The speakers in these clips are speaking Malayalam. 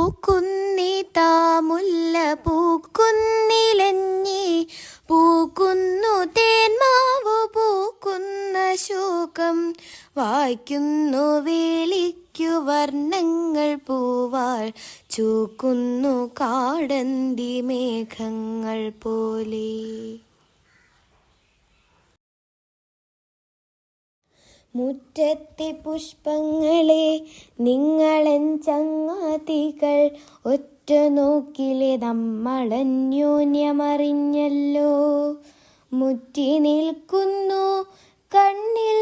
പൂക്കുന്നിതാ മുല്ല പൂക്കുന്നിലഞ്ഞി പൂക്കുന്നു തേന്മാവു പൂക്കുന്ന ശോകം വായിക്കുന്നു വേളിക്കു വർണ്ണങ്ങൾ പൂവാൾ ചൂക്കുന്നു കാടന്തി മേഘങ്ങൾ പോലെ. മുറ്റത്തെ പുഷ്പങ്ങളെ നിങ്ങളൻ ചങ്ങാതികൾ ഒറ്റ നോക്കിലെ നമ്മളന്യോന്യമറിഞ്ഞല്ലോ. മുറ്റി നിൽക്കുന്നു കണ്ണിൽ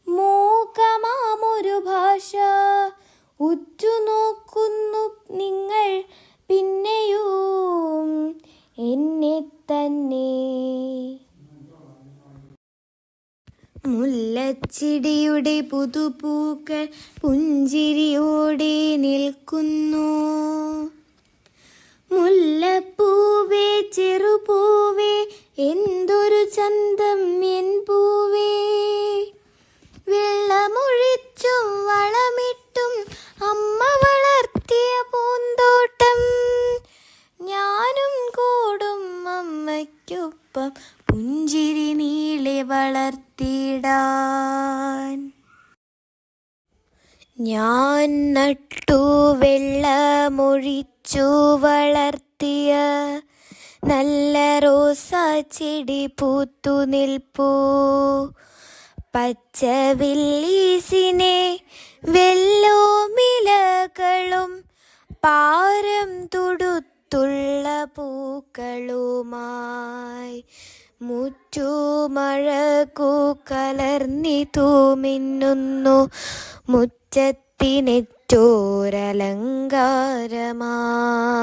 മൂകമാമൊരു ഭാഷ, ഉറ്റുനോക്കുന്നു നിങ്ങൾ പിന്നെയും എന്നെ തന്നെ. മുല്ലച്ചിടിയുടെ പുതുപൂക്കൾ പുഞ്ചിരിയോടെ നിൽക്കുന്നു. മുല്ലപ്പൂവേ ചെറുപൂവേ എന്തൊരു ചന്തം എൻ പൂവേ. വെള്ളമൊഴിച്ചും വളമിട്ടും അമ്മ വളർത്തിയ പൂന്തോട്ടം, ഞാനും കൂടും അമ്മയ്ക്കൊപ്പം പുഞ്ചിരി നീളെ വളർത്തിടാൻ. ഞാൻ നട്ടു വെള്ളമൊഴിച്ചു വളർത്തിയ നല്ല റോസാ ചെടി പൂത്തു നിൽപ്പൂ. പച്ചവില്ലീസിനെ വെള്ളോമിലകളും പാരം തുടുത്തുള്ള പൂക്കളുമായി മുറ്റുമഴകു കലർന്നിതു മിന്നുന്നു മുറ്റത്തിനെറ്റോരലങ്കാരമായി.